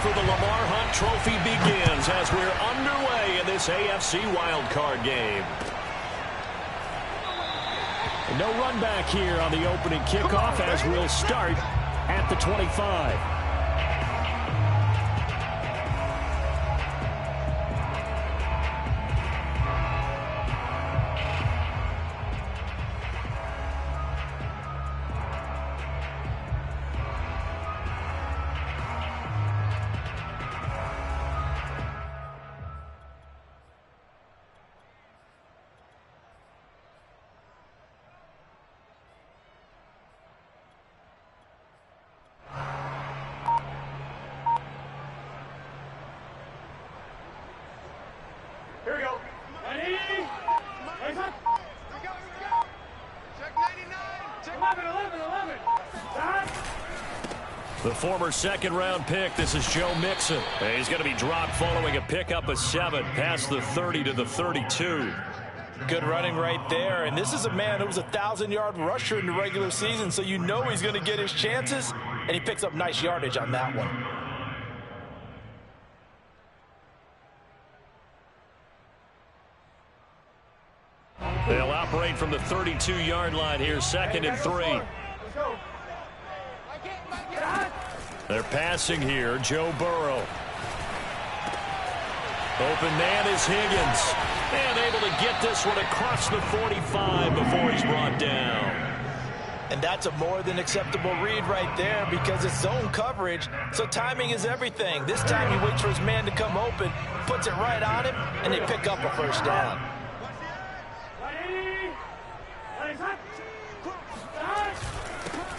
for the Lamar Hunt Trophy begins as we're underway in this AFC wildcard game. No run back here on the opening kickoff as we'll start at the 25. Here we go. Ready? Raise up. Check 99. Check 11. Stop. The former second-round pick, this is Joe Mixon. He's going to be dropped following a pickup of 7 past the 30 to the 32. Good running right there. And this is a man who was a 1,000-yard rusher in the regular season, so you know he's going to get his chances, and he picks up nice yardage on that one. They'll operate from the 32-yard line here, 2nd and 3. They're passing here, Joe Burrow. Open man is Higgins. And able to get this one across the 45 before he's brought down. And that's a more than acceptable read right there because it's zone coverage, so timing is everything. This time he waits for his man to come open, puts it right on him, and they pick up a first down.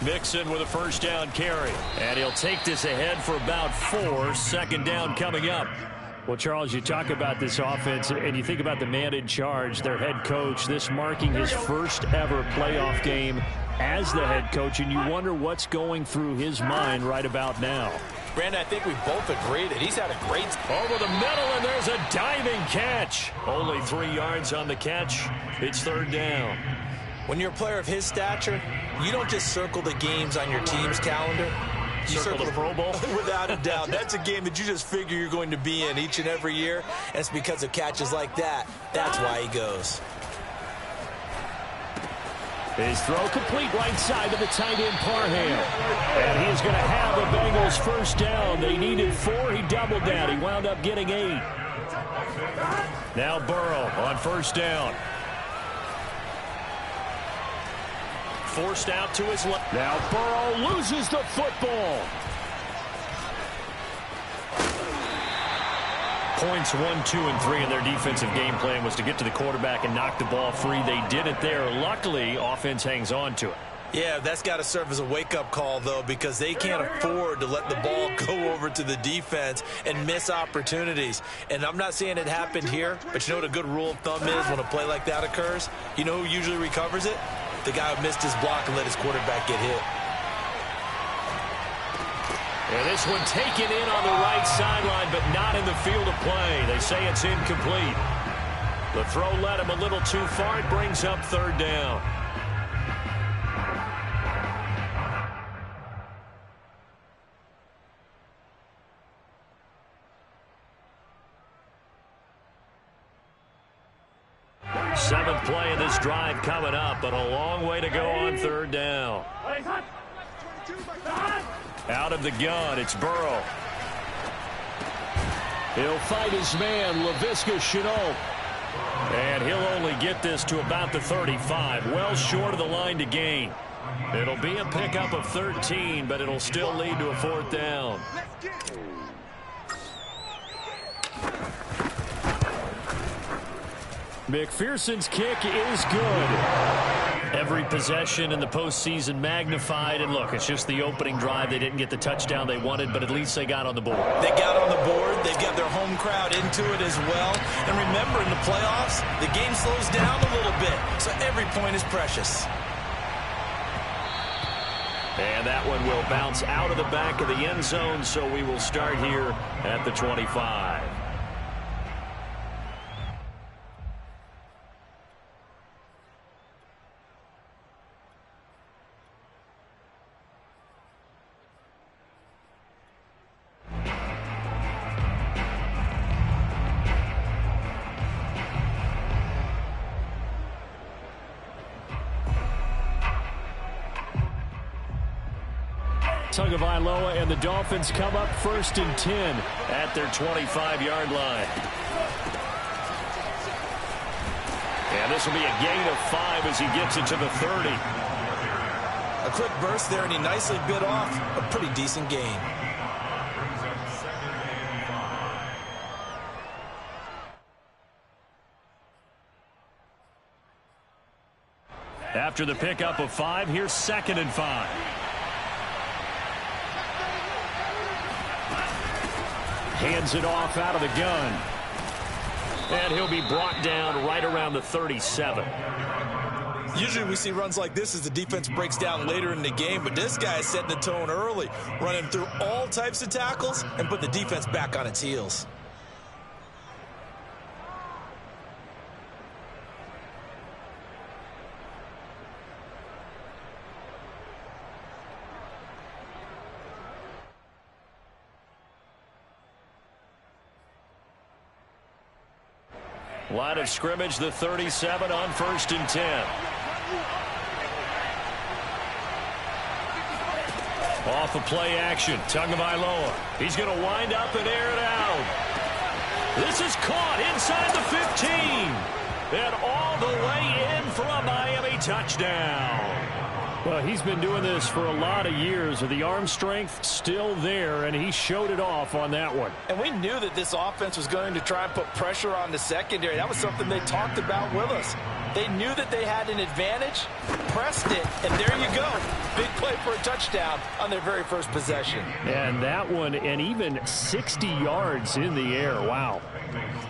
Mixon with a first down carry. And he'll take this ahead for about 4. 2nd down coming up. Well, Charles, you talk about this offense, and you think about the man in charge, their head coach, this marking his first ever playoff game as the head coach, and you wonder what's going through his mind right about now. Brandon, I think we both agree that he's had a great... Over the middle, and there's a diving catch. Only 3 yards on the catch. It's 3rd down. When you're a player of his stature, you don't just circle the games on your team's calendar. You circle the Pro Bowl? Without a doubt. That's a game that you just figure you're going to be in each and every year. And it's because of catches like that. That's why he goes. His throw complete right side to the tight end Parham. And he's going to have the Bengals first down. They needed 4. He doubled that. He wound up getting 8. Now Burrow on first down. Forced out to his left. Now Burrow loses the football. Points 1, 2, and 3 in their defensive game plan was to get to the quarterback and knock the ball free. They did it there. Luckily, offense hangs on to it. Yeah, that's got to serve as a wake-up call, though, because they can't afford to let the ball go over to the defense and miss opportunities. And I'm not saying it happened here, but you know what a good rule of thumb is when a play like that occurs? You know who usually recovers it? The guy who missed his block and let his quarterback get hit. And this one taken in on the right sideline, but not in the field of play. They say it's incomplete. The throw led him a little too far. It brings up 3rd down. Seventh play of this drive coming up, but a long way to go on 3rd down. Out of the gun, it's Burrow. He'll fight his man, Laviska Shenault. And he'll only get this to about the 35, well short of the line to gain. It'll be a pickup of 13, but it'll still lead to a 4th down. McPherson's kick is good. Every possession in the postseason magnified. And look, it's just the opening drive. They didn't get the touchdown they wanted, but at least they got on the board. They got on the board. They've got their home crowd into it as well. And remember, in the playoffs, the game slows down a little bit. So every point is precious. And that one will bounce out of the back of the end zone, so we will start here at the 25. Tagovailoa and the Dolphins come up 1st and 10 at their 25-yard line. And this will be a gain of 5 as he gets it to the 30. A quick burst there, and he nicely bit off a pretty decent gain. After the pickup of 5, here's 2nd and 5. Hands it off out of the gun. And he'll be brought down right around the 37. Usually we see runs like this as the defense breaks down later in the game, but this guy is setting the tone early, running through all types of tackles and put the defense back on its heels. Line of scrimmage, the 37 on 1st and 10. Off of play action, Tagovailoa. He's going to wind up and air it out. This is caught inside the 15. And all the way in for a Miami touchdown. Well, he's been doing this for a lot of years. With the arm strength still there, and he showed it off on that one. And we knew that this offense was going to try and put pressure on the secondary. That was something they talked about with us. They knew that they had an advantage, pressed it, and there you go. Big play for a touchdown on their very first possession. And that one, and even 60 yards in the air. Wow.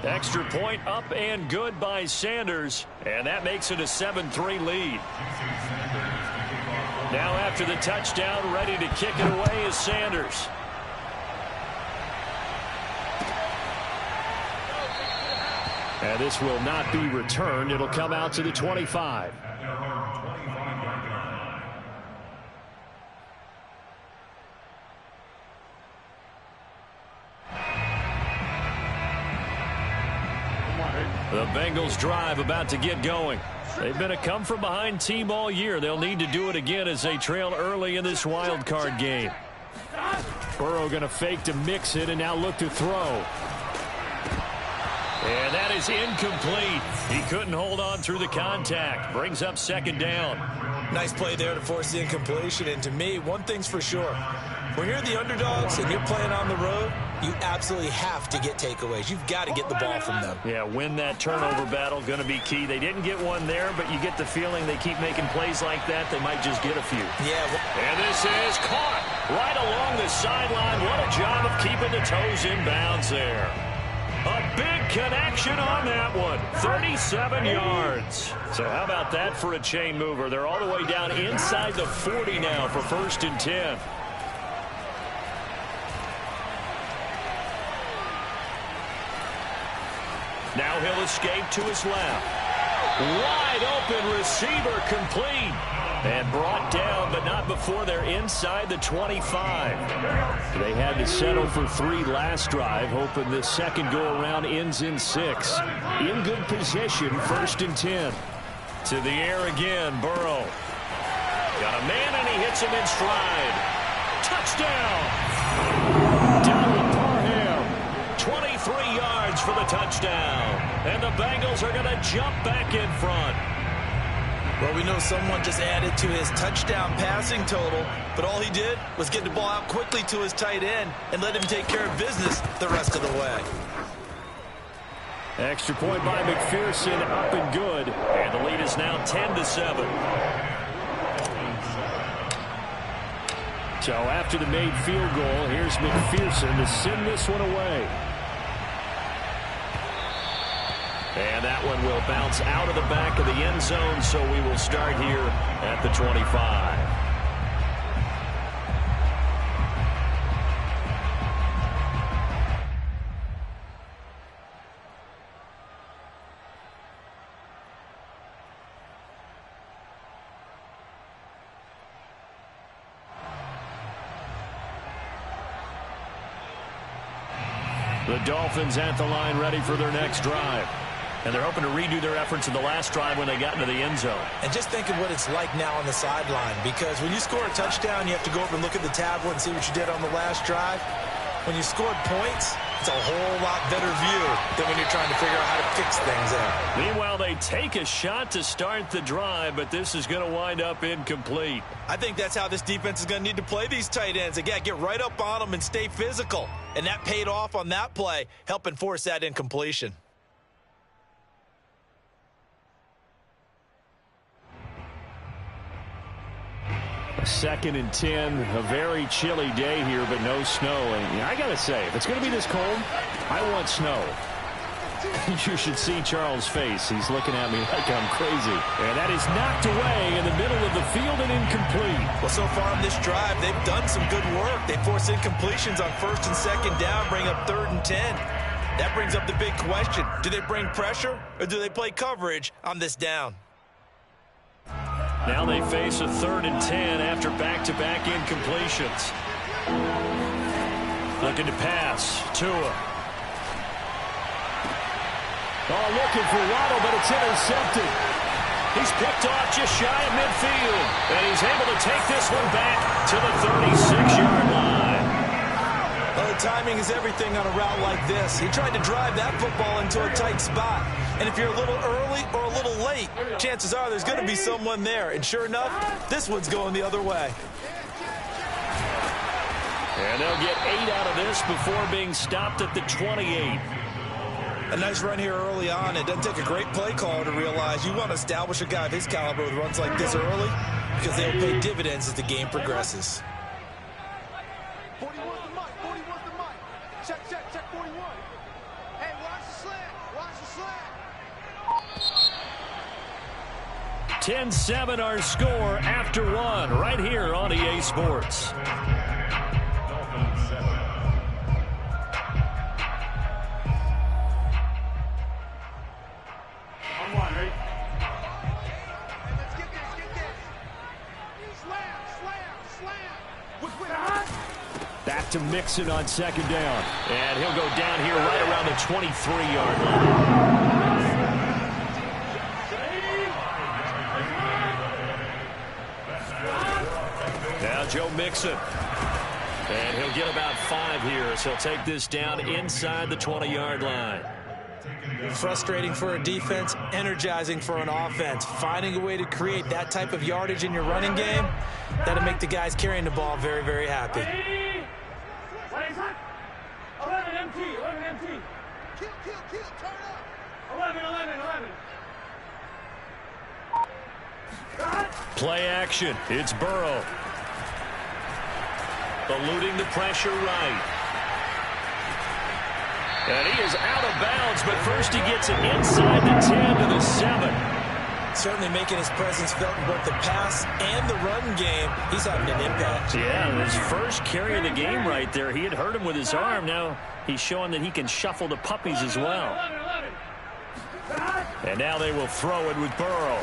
Extra point up and good by Sanders, and that makes it a 7-3 lead. Now after the touchdown, ready to kick it away is Sanders. And this will not be returned. It'll come out to the 25. The Bengals drive about to get going. They've been a come-from-behind team all year. They'll need to do it again as they trail early in this wild card game. Burrow going to fake to mix it and now look to throw. And that is incomplete. He couldn't hold on through the contact. Brings up 2nd down. Nice play there to force the incompletion. And to me, one thing's for sure. When you're the underdogs and you're playing on the road, you absolutely have to get takeaways. You've got to get the ball from them. Yeah, win that turnover battle, going to be key. They didn't get one there, but you get the feeling they keep making plays like that, they might just get a few. Yeah. And this is caught right along the sideline. What a job of keeping the toes in bounds there. A big connection on that one. 37 yards. So how about that for a chain mover? They're all the way down inside the 40 now for 1st and 10. Now he'll escape to his left. Wide open receiver complete. And brought down, but not before they're inside the 25. They had to settle for 3 last drive, hoping this second go-around ends in 6. In good position, 1st and 10. To the air again, Burrow. Got a man, and he hits him in stride. Touchdown! Donald Parham, 23 yards for the touchdown. And the Bengals are going to jump back in front. Well, we know someone just added to his touchdown passing total, but all he did was get the ball out quickly to his tight end and let him take care of business the rest of the way. Extra point by McPherson, up and good. And the lead is now 10-7. So after the made field goal, here's McPherson to send this one away. And that one will bounce out of the back of the end zone, so we will start here at the 25. The Dolphins at the line ready for their next drive. And they're hoping to redo their efforts in the last drive when they got into the end zone. And just think of what it's like now on the sideline, because when you score a touchdown, you have to go over and look at the tablet and see what you did on the last drive. When you scored points, it's a whole lot better view than when you're trying to figure out how to fix things out. Meanwhile, they take a shot to start the drive, but this is going to wind up incomplete. I think that's how this defense is going to need to play these tight ends. Again, get right up on them and stay physical. And that paid off on that play, helping force that incompletion. Second and 10, a very chilly day here, but no snow. And I got to say, if it's going to be this cold, I want snow. You should see Charles' face. He's looking at me like I'm crazy. And that is knocked away in the middle of the field and incomplete. Well, so far on this drive, they've done some good work. They force incompletions on first and second down, bring up 3rd and 10. That brings up the big question. Do they bring pressure or do they play coverage on this down? Now they face a 3rd and 10 after back-to-back incompletions. Looking to pass. Tua. Oh, looking for Waddle, but it's intercepted. He's picked off just shy of midfield. And he's able to take this one back to the 36-yard line. Well, the timing is everything on a route like this. He tried to drive that football into a tight spot. And if you're a little early or a little late, chances are there's going to be someone there. And sure enough, this one's going the other way. And they'll get 8 out of this before being stopped at the 28. A nice run here early on. It doesn't take a great play caller to realize you want to establish a guy of his caliber with runs like this early, because they'll pay dividends as the game progresses. 41's the mic. 41's the mic. Check 41. Hey, watch the slant. Watch the slant. 10-7 our score after one right here on EA Sports. Back to Mixon on second down. And he'll go down here right around the 23-yard line. Now Joe Mixon. And he'll get about 5 here, so he'll take this down inside the 20-yard line. Frustrating for a defense, energizing for an offense. Finding a way to create that type of yardage in your running game, that'll make the guys carrying the ball very, very happy. 11 MT. Kill, turn up. 11. Play action. It's Burrow. Eluding the pressure right. And he is out of bounds, but first he gets it inside the 10 to the 7. Certainly making his presence felt in both the pass and the run game. He's having an impact. Yeah, his first carry of the game right there. He had hurt him with his arm. Now he's showing that he can shuffle the puppies as well. And now they will throw it with Burrow.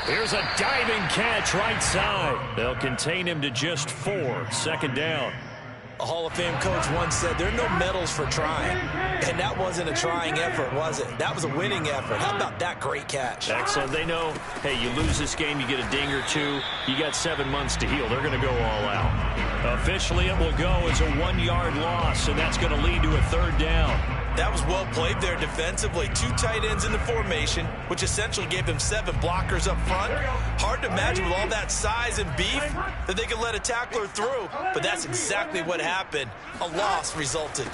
Here's a diving catch right side. They'll contain him to just 4. Second down. A Hall of Fame coach once said there are no medals for trying. And that wasn't a trying effort, was it? That was a winning effort. How about that great catch? Excellent. They know, hey, you lose this game, you get a ding or 2. You got 7 months to heal. They're going to go all out. Officially, it will go as a 1-yard loss, and that's going to lead to a 3rd down. That was well played there defensively. 2 tight ends in the formation, which essentially gave them 7 blockers up front. Hard to imagine with all that size and beef that they could let a tackler through. But that's exactly what happened. A loss resulted.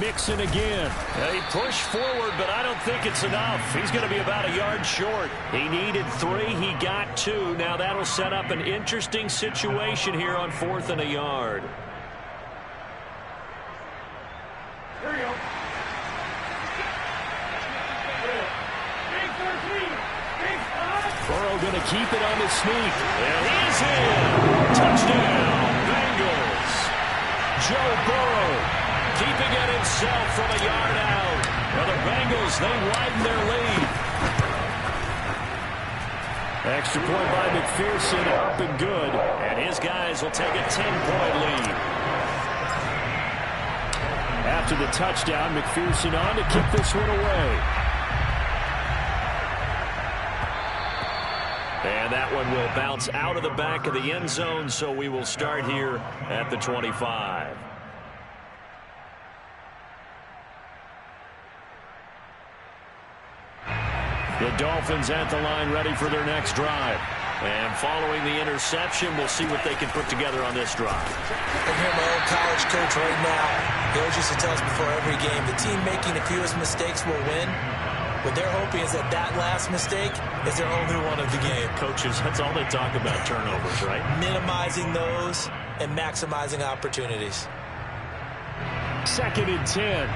Mixon again. He pushed forward, but I don't think it's enough. He's going to be about a yard short. He needed 3. He got 2. Now that'll set up an interesting situation here on 4th and a yard. Here we go. Burrow going to keep it on the sneak. And he's in. Touchdown, Bengals. Joe Burrow keeping it himself from a yard out. Well, the Bengals, they widen their lead. Extra point by McPherson, up and good. And his guys will take a 10-point lead. After the touchdown, McPherson on to kick this one away. And that one will bounce out of the back of the end zone, so we will start here at the 25. The Dolphins at the line, ready for their next drive. And following the interception, we'll see what they can put together on this drive. I hear my old college coach right now. He always used to tell us before every game, the team making the fewest mistakes will win. What they're hoping is that last mistake is their only one of the game. Coaches, that's all they talk about, turnovers, right? Minimizing those and maximizing opportunities. 2nd and 10.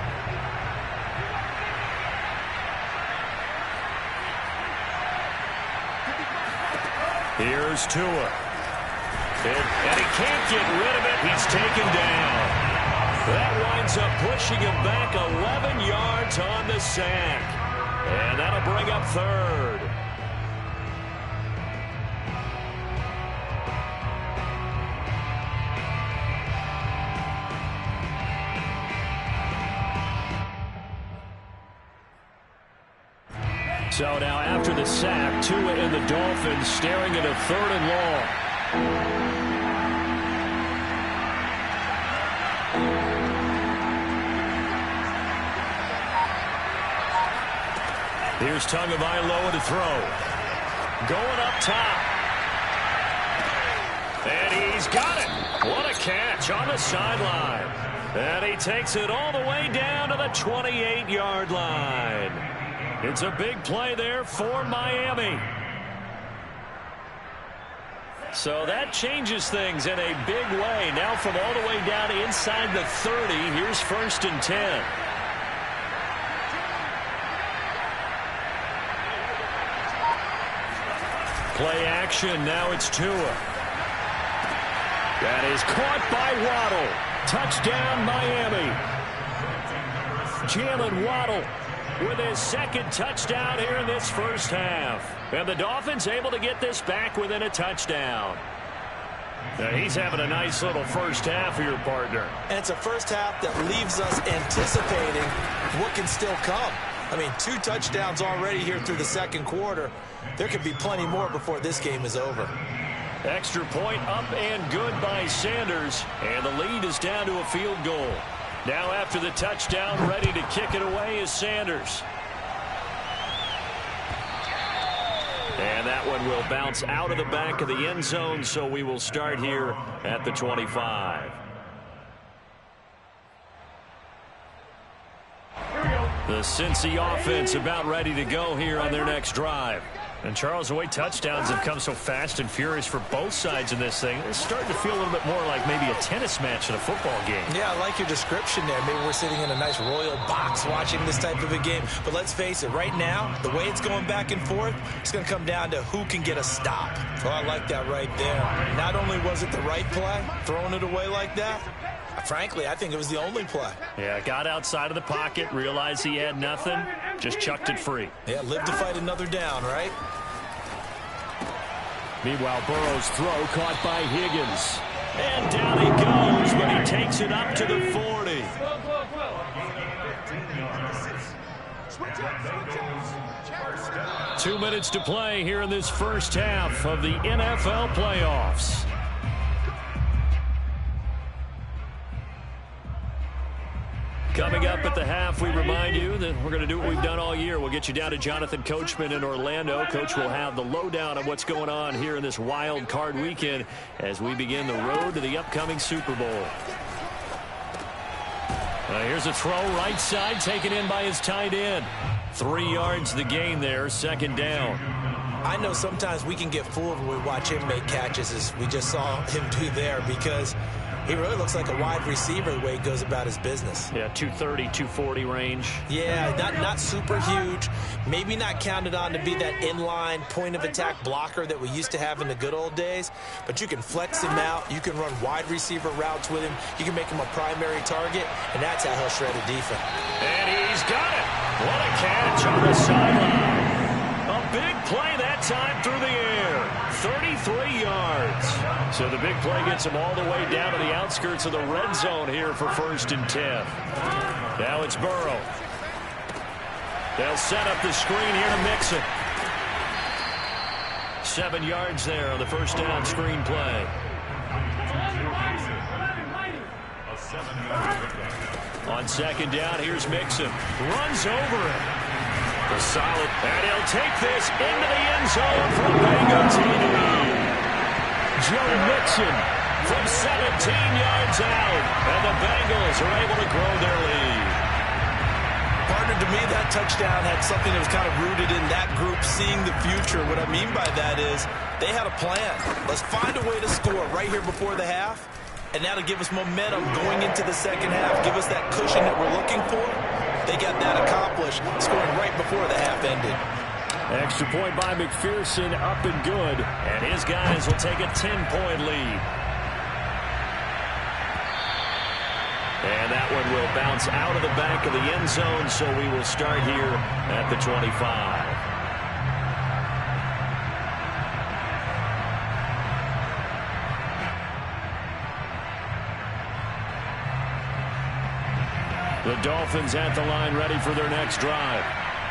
Here's Tua. And he can't get rid of it. He's taken down. That winds up pushing him back 11 yards on the sack. And that'll bring up 3rd. So now after the sack, Tua and the Dolphins staring at a 3rd and long. Here's Tagovailoa to throw. Going up top. And he's got it. What a catch on the sideline. And he takes it all the way down to the 28-yard line. It's a big play there for Miami. So that changes things in a big way. Now from all the way down inside the 30, here's 1st and 10. Play action, now it's Tua. That is caught by Waddle. Touchdown, Miami. Jalen Waddle with his 2nd touchdown here in this first half. And the Dolphins able to get this back within a touchdown. Now he's having a nice little first half for your partner. And it's a first half that leaves us anticipating what can still come. I mean, 2 touchdowns already here through the 2nd quarter. There could be plenty more before this game is over. Extra point up and good by Sanders. And the lead is down to a field goal. Now after the touchdown, ready to kick it away is Sanders. And that one will bounce out of the back of the end zone, so we will start here at the 25. The Cincy offense about ready to go here on their next drive. And, Charles, the way touchdowns have come so fast and furious for both sides in this thing, it's starting to feel a little bit more like maybe a tennis match in a football game. Yeah, I like your description there. Maybe we're sitting in a nice royal box watching this type of a game. But let's face it, right now, the way it's going back and forth, it's going to come down to who can get a stop. So I like that right there. Not only was it the right play, throwing it away like that, frankly, I think it was the only play. Yeah, got outside of the pocket, realized he had nothing, just chucked it free. Yeah, live to fight another down, right? Meanwhile, Burrow's throw caught by Higgins. And down he goes, but he takes it up to the 40. 2 minutes to play here in this first half of the NFL playoffs. Coming up at the half, we remind you that we're going to do what we've done all year. We'll get you down to Jonathan Coachman in Orlando. Coach will have the lowdown on what's going on here in this wild card weekend as we begin the road to the upcoming Super Bowl. Here's a throw right side taken in by his tight end. 3 yards the gain there, 2nd down. I know sometimes we can get fooled when we watch him make catches, as we just saw him do there, because he really looks like a wide receiver the way he goes about his business. Yeah, 230, 240 range. Yeah, not super huge. Maybe not counted on to be that inline point-of-attack blocker that we used to have in the good old days. But you can flex him out. You can run wide receiver routes with him. You can make him a primary target, and that's how he'll shred a defense. And he's got it. What a catch on the sideline. A big play that time through the air. 33 yards. So the big play gets him all the way down to the outskirts of the red zone here for 1st and 10. Now it's Burrow. They'll set up the screen here to Mixon. 7 yards there on the first down screen play. On second down, here's Mixon. Runs over it. The solid, and he'll take this into the end zone for a Bengal TD. Joe Mixon from 17 yards out, and the Bengals are able to grow their lead. Partner, to me, that touchdown had something that was kind of rooted in that group seeing the future. What I mean by that is they had a plan. Let's find a way to score right here before the half, and that'll give us momentum going into the second half, give us that cushion that we're looking for. They got that accomplished, scoring right before the half ended. Extra point by McPherson, up and good. And his guys will take a 10-point lead. And that one will bounce out of the back of the end zone, so we will start here at the 25. The Dolphins at the line ready for their next drive.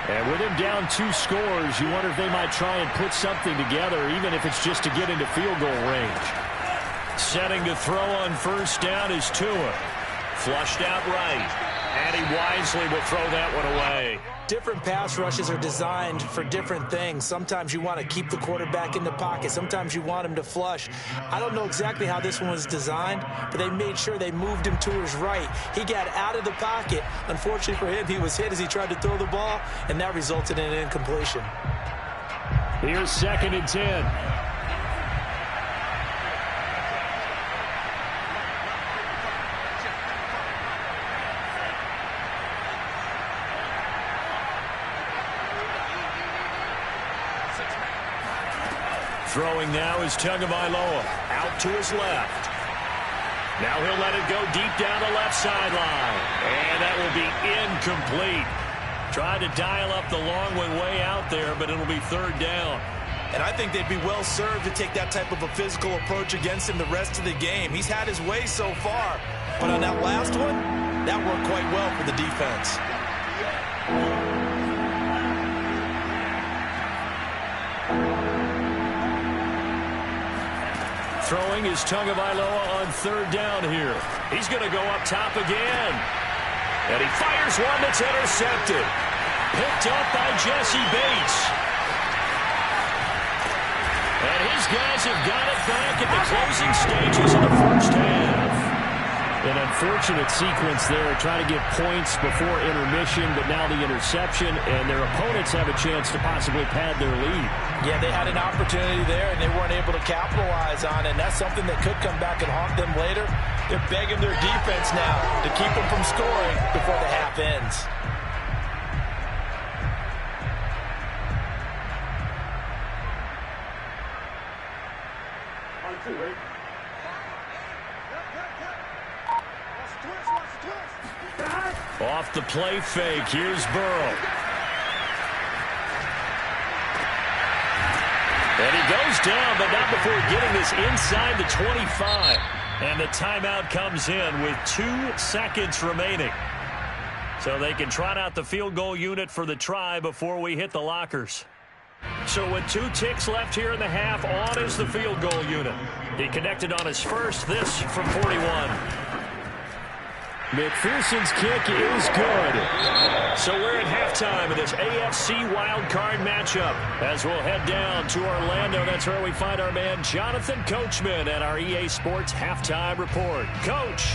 And with him down 2 scores, you wonder if they might try and put something together, even if it's just to get into field goal range. Setting to throw on first down is Tua. Flushed out right. And he wisely will throw that one away. Different pass rushes are designed for different things. Sometimes you want to keep the quarterback in the pocket. Sometimes you want him to flush. I don't know exactly how this one was designed, but they made sure they moved him to his right. He got out of the pocket. Unfortunately for him, he was hit as he tried to throw the ball, and that resulted in an incompletion. Here's 2nd and 10. Throwing now is Tagovailoa out to his left. Now he'll let it go deep down the left sideline. And that will be incomplete. Tried to dial up the long one way out there, but it'll be 3rd down. And I think they'd be well served to take that type of a physical approach against him the rest of the game. He's had his way so far. But on that last one, that worked quite well for the defense. Throwing is Tagovailoa on 3rd down here. He's going to go up top again. And he fires one that's intercepted. Picked up by Jesse Bates. And his guys have got it back at the closing stages of the first half. An unfortunate sequence there, trying to get points before intermission, but now the interception, and their opponents have a chance to possibly pad their lead. Yeah, they had an opportunity there, and they weren't able to capitalize on it, and that's something that could come back and haunt them later. They're begging their defense now to keep them from scoring before the half ends. Off the play fake, here's Burrow. And he goes down, but not before getting this inside the 25. And the timeout comes in with 2 seconds remaining. So they can trot out the field goal unit for the try before we hit the lockers. So with 2 ticks left here in the half, on is the field goal unit. He connected on his first, this from 41. McPherson's kick is good. So we're at halftime of this AFC wildcard matchup as we'll head down to Orlando. That's where we find our man Jonathan Coachman at our EA Sports Halftime Report. Coach.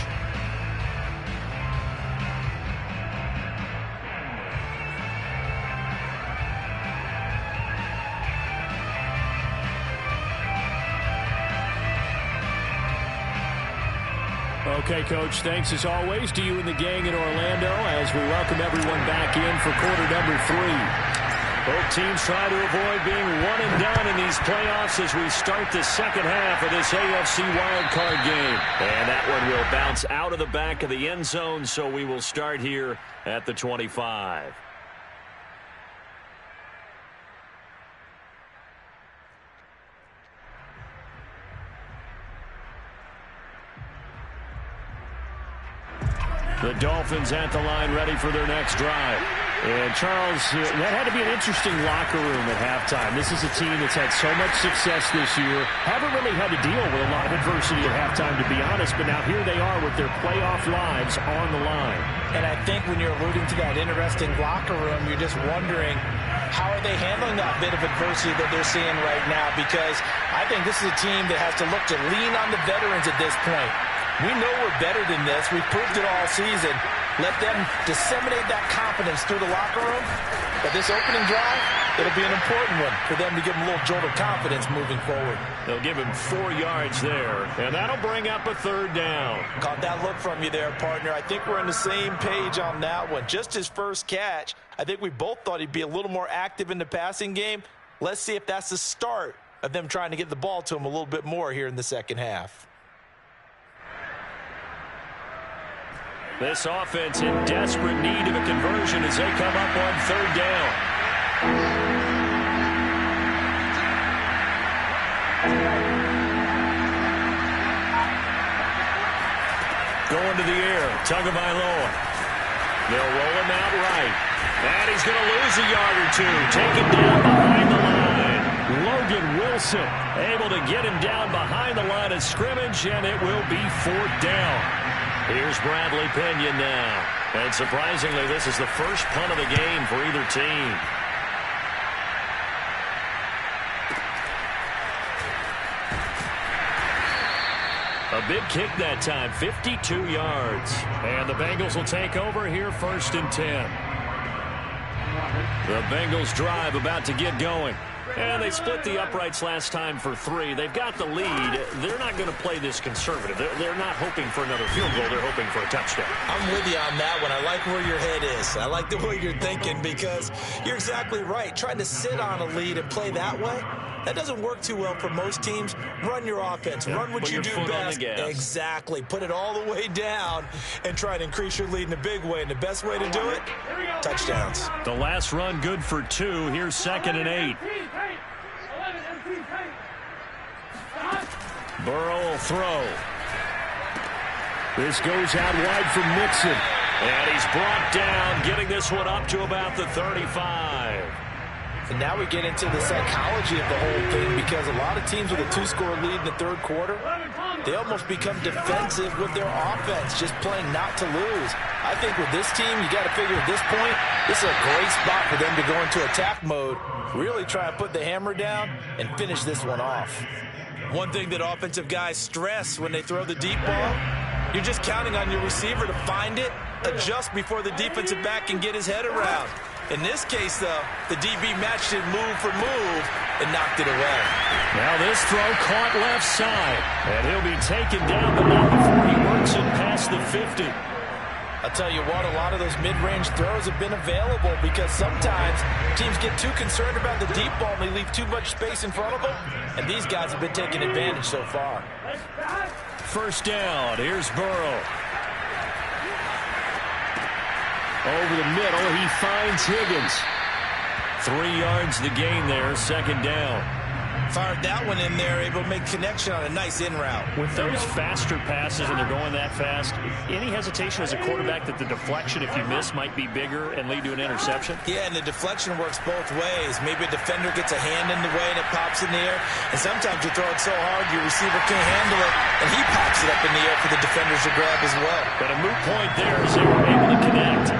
Okay, Coach, thanks as always to you and the gang in Orlando as we welcome everyone back in for quarter number 3. Both teams try to avoid being one and done in these playoffs as we start the second half of this AFC wildcard game. And that one will bounce out of the back of the end zone, so we will start here at the 25. The Dolphins at the line ready for their next drive. And, Charles, that had to be an interesting locker room at halftime. This is a team that's had so much success this year. Haven't really had to deal with a lot of adversity at halftime, to be honest. But now here they are with their playoff lives on the line. And I think when you're alluding to that interesting locker room, you're just wondering, how are they handling that bit of adversity that they're seeing right now? Because I think this is a team that has to look to lean on the veterans at this point. We know we're better than this. We've proved it all season. Let them disseminate that confidence through the locker room. But this opening drive, it'll be an important one for them to give them a little jolt of confidence moving forward. They'll give him 4 yards there, and that'll bring up a 3rd down. Caught that look from you there, partner. I think we're on the same page on that one. Just his first catch, I think we both thought he'd be a little more active in the passing game. Let's see if that's the start of them trying to get the ball to him a little bit more here in the second half. This offense in desperate need of a conversion as they come up on 3rd down. Going to the air, Tagovailoa. They'll roll him out right. And he's going to lose a yard or two. Taken down behind the line. Logan Wilson able to get him down behind the line of scrimmage, and it will be 4th down. Here's Bradley Pinion now. And surprisingly, this is the first punt of the game for either team. A big kick that time, 52 yards. And the Bengals will take over here 1st and 10. The Bengals drive about to get going. And they split the uprights last time for 3. They've got the lead. They're not going to play this conservative. They're not hoping for another field goal. They're hoping for a touchdown. I'm with you on that one. I like where your head is. I like the way you're thinking because you're exactly right. Trying to sit on a lead and play that way, that doesn't work too well for most teams. Run your offense. Yeah, run what you do best. Exactly. Put it all the way down and try to increase your lead in a big way. And the best way to do it, touchdowns. The last run good for 2. Here's 2nd and 8. Burrow will throw. This goes out wide for Mixon. And he's brought down, getting this one up to about the 35. And now we get into the psychology of the whole thing because a lot of teams with a 2-score lead in the 3rd quarter, they almost become defensive with their offense, just playing not to lose. I think with this team, you got to figure at this point, this is a great spot for them to go into attack mode, really try to put the hammer down and finish this one off. One thing that offensive guys stress when they throw the deep ball, you're just counting on your receiver to find it, adjust before the defensive back can get his head around. In this case, though, the DB matched it move for move and knocked it away. Now this throw caught left side, and he'll be taken down, but not before he works it past the 50. I'll tell you what, a lot of those mid-range throws have been available because sometimes teams get too concerned about the deep ball and they leave too much space in front of them, and these guys have been taking advantage so far. 1st down, here's Burrow. Over the middle, he finds Higgins. 3 yards the gain there, 2nd down. Fired that one in there, able to make connection on a nice in route. With those faster passes and they're going that fast, any hesitation as a quarterback that the deflection, if you miss, might be bigger and lead to an interception? Yeah, and the deflection works both ways. Maybe a defender gets a hand in the way and it pops in the air. And sometimes you throw it so hard your receiver can't handle it, and he pops it up in the air for the defenders to grab as well. But a moot point there as they were able to connect.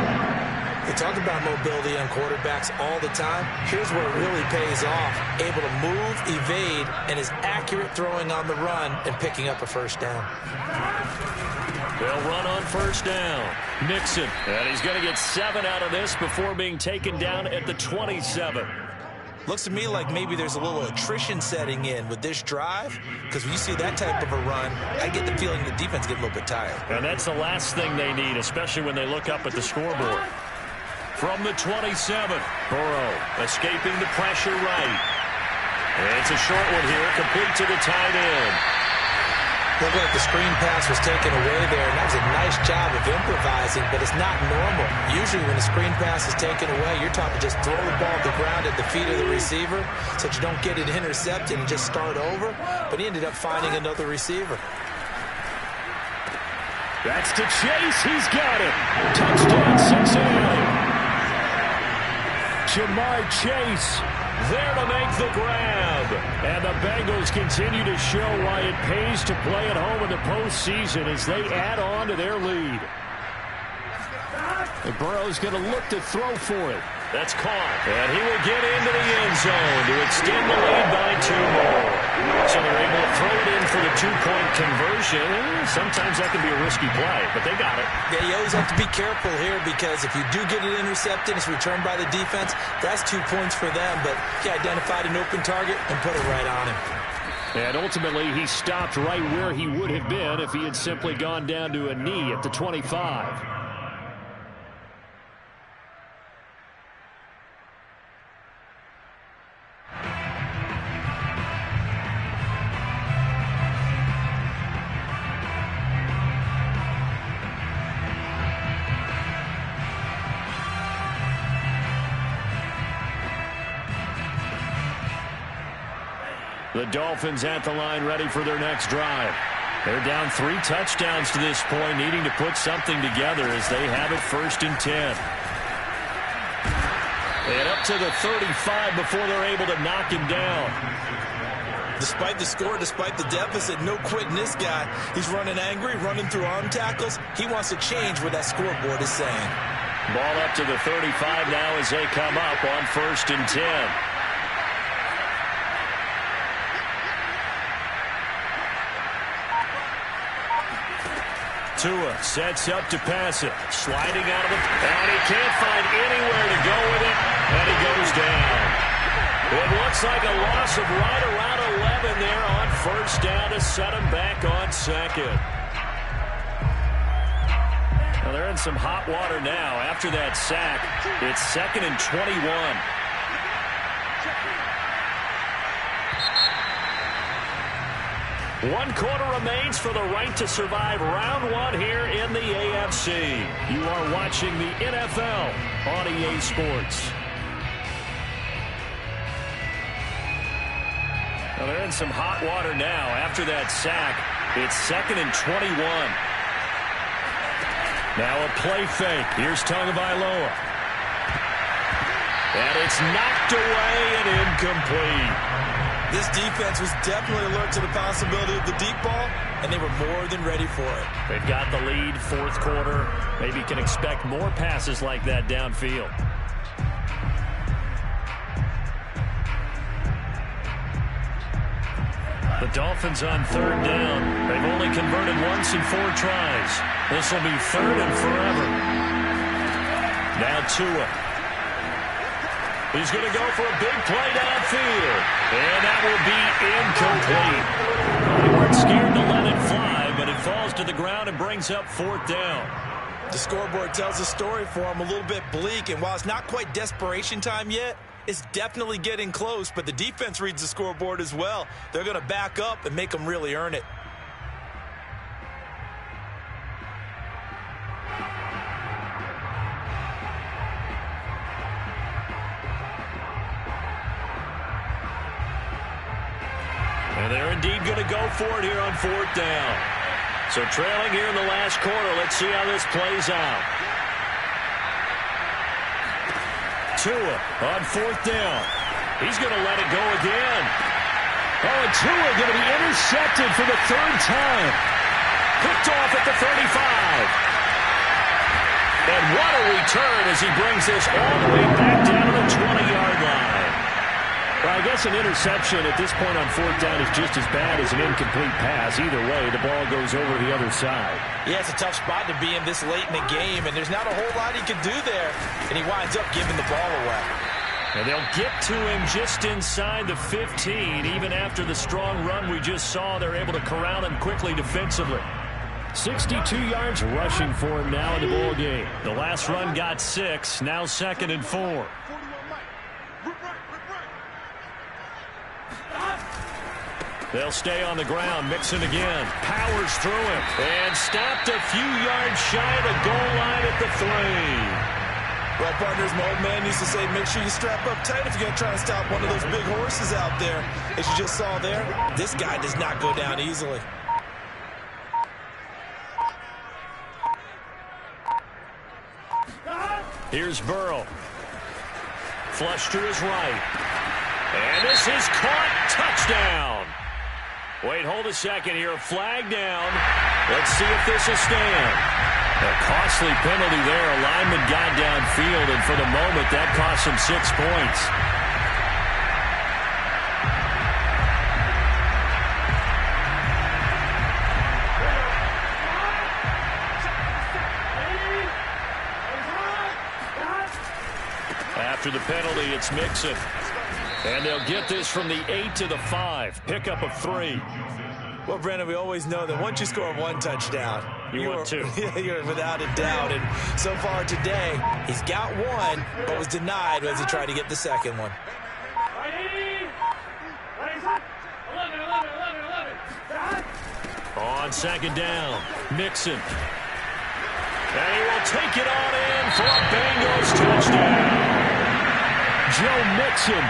They talk about mobility on quarterbacks all the time. Here's where it really pays off. Able to move, evade, and is accurate throwing on the run and picking up a 1st down. They'll run on 1st down. Mixon. And he's going to get 7 out of this before being taken down at the 27. Looks to me like maybe there's a little attrition setting in with this drive, because when you see that type of a run, I get the feeling the defense get a little bit tired. And that's the last thing they need, especially when they look up at the scoreboard. From the 27, Burrow escaping the pressure right. It's a short one here, complete to the tight end. Looked like the screen pass was taken away there, and that was a nice job of improvising, but it's not normal. Usually when a screen pass is taken away, you're taught to just throw the ball to the ground at the feet of the receiver so that you don't get it intercepted and just start over, but he ended up finding another receiver. That's to Chase. He's got it. Touchdown, Cincinnati. Jamar Chase there to make the grab. And the Bengals continue to show why it pays to play at home in the postseason as they add on to their lead. And Burrow's going to look to throw for it. That's caught. And he will get into the end zone to extend the lead by 2 more. So they're able to throw it in for the 2-point conversion. Sometimes that can be a risky play, but they got it. Yeah, you always have to be careful here because if you do get it intercepted, it's returned by the defense, that's 2 points for them. But he identified an open target and put it right on him. And ultimately, he stopped right where he would have been if he had simply gone down to a knee at the 25. The Dolphins at the line ready for their next drive. They're down 3 touchdowns to this point, needing to put something together as they have it 1st and 10. And up to the 35 before they're able to knock him down. Despite the score, despite the deficit, no quitting this guy. He's running angry, running through arm tackles. He wants to change what that scoreboard is saying. Ball up to the 35 now as they come up on 1st and 10. Tua sets up to pass it. Sliding out of it. And he can't find anywhere to go with it. And he goes down. It looks like a loss of right around 11 there on 1st down to set him back on 2nd. Now they're in some hot water now. After that sack, it's 2nd and 21. One quarter remains for the right to survive round 1 here in the AFC. You are watching the NFL on EA Sports. Now they're in some hot water now. After that sack, it's 2nd and 21. Now a play fake. Here's Tagovailoa. And it's knocked away and incomplete. This defense was definitely alert to the possibility of the deep ball, and they were more than ready for it. They've got the lead, 4th quarter. Maybe can expect more passes like that downfield. The Dolphins on 3rd down. They've only converted once in 4 tries. This will be 3rd and forever. Now Tua. He's going to go for a big play downfield. And that will be incomplete. They weren't scared to let it fly, but it falls to the ground and brings up 4th down. The scoreboard tells a story for him, a little bit bleak, and while it's not quite desperation time yet, it's definitely getting close, but the defense reads the scoreboard as well. They're going to back up and make them really earn it. And they're indeed going to go for it here on 4th down. So trailing here in the last quarter. Let's see how this plays out. Tua on 4th down. He's going to let it go again. Oh, and Tua going to be intercepted for the 3rd time. Picked off at the 35. And what a return as he brings this all the way back down to the 20-yard line. Well, I guess an interception at this point on 4th down is just as bad as an incomplete pass. Either way, the ball goes over the other side. Yeah, it's a tough spot to be in this late in the game, and there's not a whole lot he can do there, and he winds up giving the ball away. And they'll get to him just inside the 15. Even after the strong run we just saw, they're able to corral him quickly defensively. 62 yards rushing for him now in the ball game. The last run got 6, now 2nd and 4. They'll stay on the ground, mixing again. Powers through him. And stopped a few yards shy of the goal line at the 3. Well, partners, my old man used to say, make sure you strap up tight if you're going to try and stop one of those big horses out there. As you just saw there, this guy does not go down easily. Here's Burrow. flush to his right. And this is caught. Touchdown. Wait, hold a second here. Flag down. Let's see if this will stand. A costly penalty there. A lineman got downfield, and for the moment, that cost him 6 points. After the penalty, it's Mixon. And they'll get this from the 8 to the 5. Pickup of 3. Well, Brandon, we always know that once you score one touchdown, you want two. You're without a doubt. And so far today, he's got one, but was denied as he tried to get the second one. On second down, Mixon. And he will take it on in for a Bengals touchdown. Joe Mixon,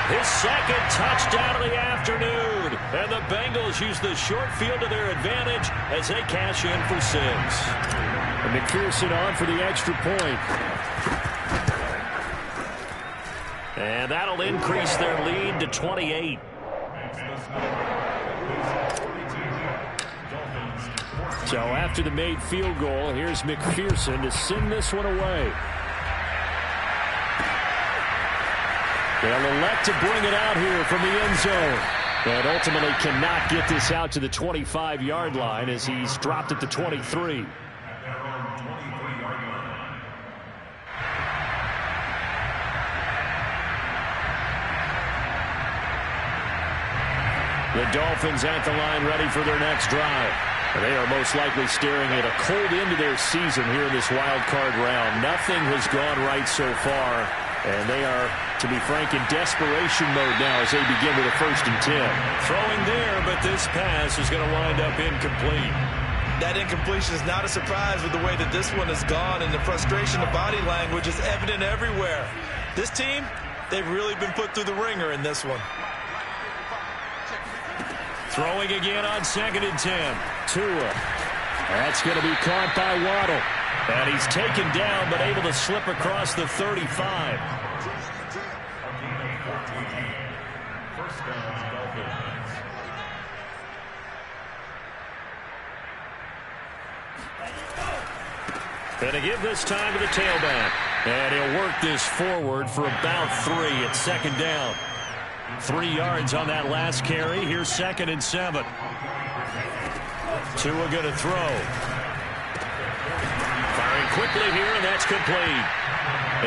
his second touchdown of the afternoon. And the Bengals use the short field to their advantage as they cash in for 6. And McPherson on for the extra point. And that'll increase their lead to 28. So after the made field goal, here's McPherson to send this one away. They'll elect to bring it out here from the end zone. But ultimately cannot get this out to the 25-yard line as he's dropped it to 23. The Dolphins at the line ready for their next drive. They are most likely staring at a cold end to their season here in this wild card round. Nothing has gone right so far, and they are, to be frank, in desperation mode now as they begin with a 1st and 10. Throwing there, but this pass is going to wind up incomplete. That incompletion is not a surprise with the way that this one has gone, and the frustration, the body language is evident everywhere. This team, they've really been put through the ringer in this one. Throwing again on 2nd and 10. Tua. That's going to be caught by Waddle. And he's taken down, but able to slip across the 35. Going to give this time to the tailback. And he'll work this forward for about 3 at 2nd down. 3 yards on that last carry. Here's 2nd and 7. Tua going to throw. Firing quickly here, and that's complete.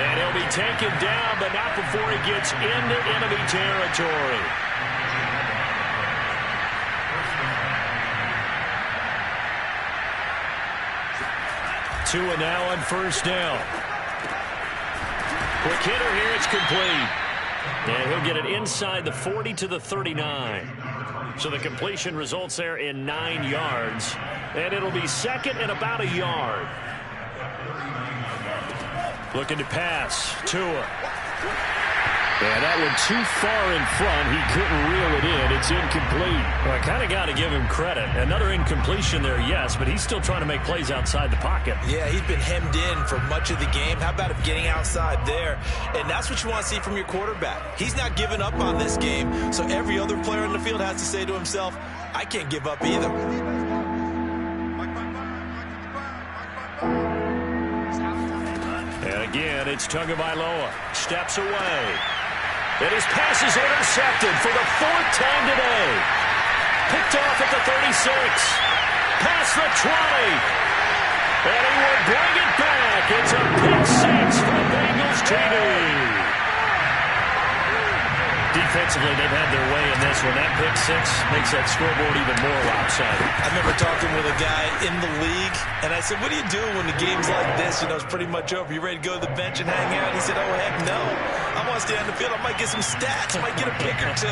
And he'll be taken down, but not before he gets into enemy territory. Tua now on 1st down. Quick hitter here, it's complete. And he'll get it inside the 40 to the 39. So the completion results there in 9 yards. And it'll be 2nd and about a yard. Looking to pass. Tua. Yeah, that one too far in front. He couldn't reel it in. It's incomplete. Well, I kind of got to give him credit. Another incompletion there, yes, but he's still trying to make plays outside the pocket. Yeah, he's been hemmed in for much of the game. How about him getting outside there? And that's what you want to see from your quarterback. He's not giving up on this game, so every other player in the field has to say to himself, I can't give up either. And again, it's Tagovailoa. Steps away. And his pass is intercepted for the 4th time today. Picked off at the 36. Past the 20. And he will bring it back. It's a pick 6 for the Bengals TD. Defensively, they've had their way in this one. That pick 6 makes that scoreboard even more lopsided. I remember talking with a guy in the league, and I said, what do you do when the game's like this? You know, it's pretty much over. You ready to go to the bench and hang out? He said, oh, heck no. I want to stay on the field. I might get some stats. I might get a pick or 2.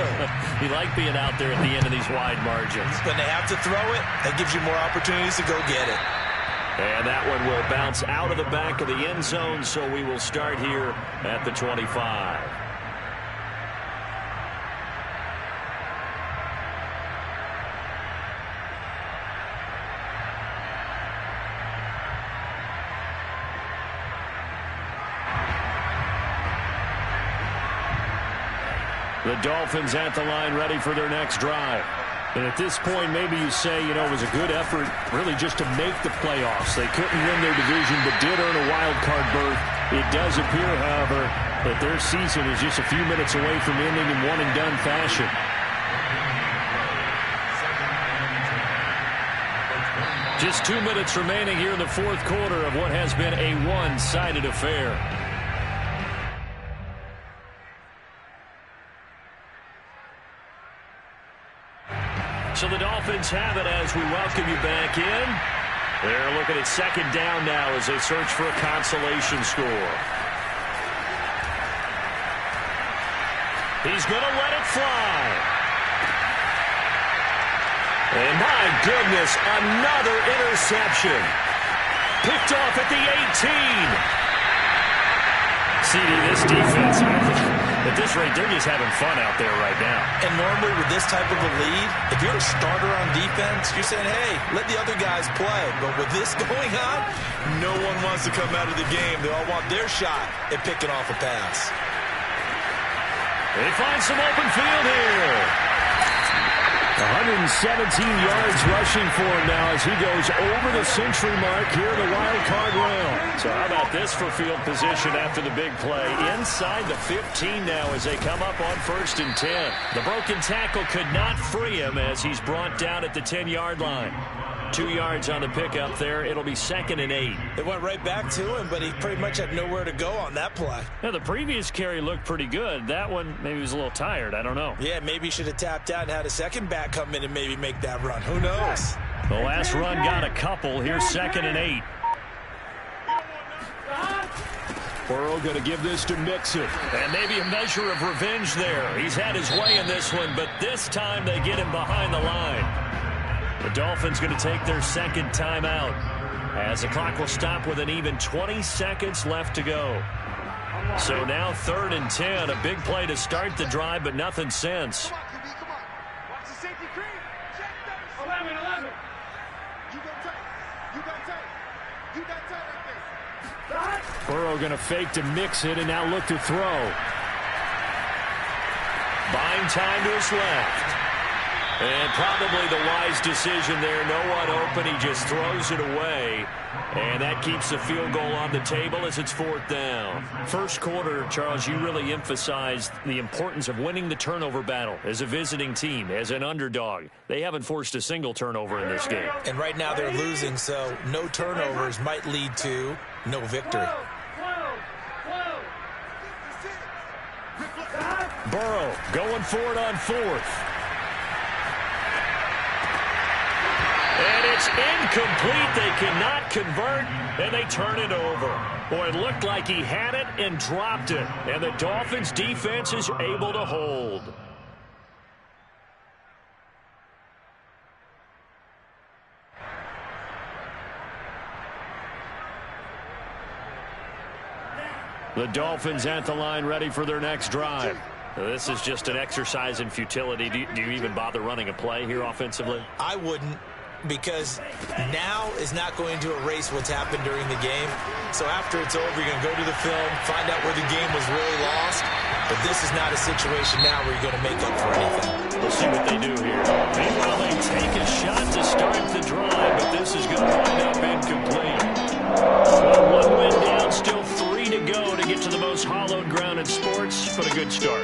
You like being out there at the end of these wide margins. When they have to throw it, that gives you more opportunities to go get it. And that one will bounce out of the back of the end zone, so we will start here at the 25. The Dolphins at the line ready for their next drive. And at this point, maybe you say, it was a good effort really just to make the playoffs. They couldn't win their division but did earn a wild card berth. It does appear, however, that their season is just a few minutes away from ending in one-and-done fashion. Just 2 minutes remaining here in the fourth quarter of what has been a one-sided affair. So the Dolphins have it as we welcome you back in. They're looking at second down now as they search for a consolation score. He's going to let it fly. And my goodness, another interception. Picked off at the 18. CD, this defense, at this rate, they're just having fun out there right now. And normally with this type of a lead, if you're a starter on defense, you're saying, hey, let the other guys play. But with this going on, no one wants to come out of the game. They all want their shot at picking off a pass. They find some open field here. 117 yards rushing for him now as he goes over the century mark here in the wild card round. So how about this for field position after the big play? Inside the 15 now as they come up on 1st and 10. The broken tackle could not free him as he's brought down at the 10-yard line. 2 yards on the pickup there. It'll be 2nd and 8. It went right back to him, but he pretty much had nowhere to go on that play. Now, the previous carry looked pretty good. That one, maybe he was a little tired. I don't know. Yeah, maybe he should have tapped out and had a second back come in and maybe make that run. Who knows? The last run got a couple. Here's 2nd and 8. Burrow going to give this to Mixon. And maybe a measure of revenge there. He's had his way in this one, but this time they get him behind the line. The Dolphins going to take their second timeout as the clock will stop with an even 20 seconds left to go. So now 3rd and 10, a big play to start the drive, but nothing since. Come on. Watch the safety cream. Check those. 11. You got tight right there. Burrow going to fake to mix it and now look to throw. Buying time to his left. And probably the wise decision there. No one open. He just throws it away. And that keeps the field goal on the table as it's 4th down. First quarter, Charles, you really emphasized the importance of winning the turnover battle as a visiting team, as an underdog. They haven't forced a single turnover in this game. And right now they're losing, so no turnovers might lead to no victory. Burrow going for it on 4th. And it's incomplete. They cannot convert, and they turn it over. Boy, it looked like he had it and dropped it, and the Dolphins' defense is able to hold. The Dolphins at the line ready for their next drive. This is just an exercise in futility. Do you even bother running a play here offensively? I wouldn't, because now is not going to erase what's happened during the game. So after it's over, you're going to go to the film, find out where the game was really lost. But this is not a situation now where you're going to make up for anything. We'll see what they do here. Meanwhile, they take a shot to start the drive, but this is going to wind up incomplete. Well, 1 win down, still 3 to go to get to the most hallowed ground in sports, but a good start.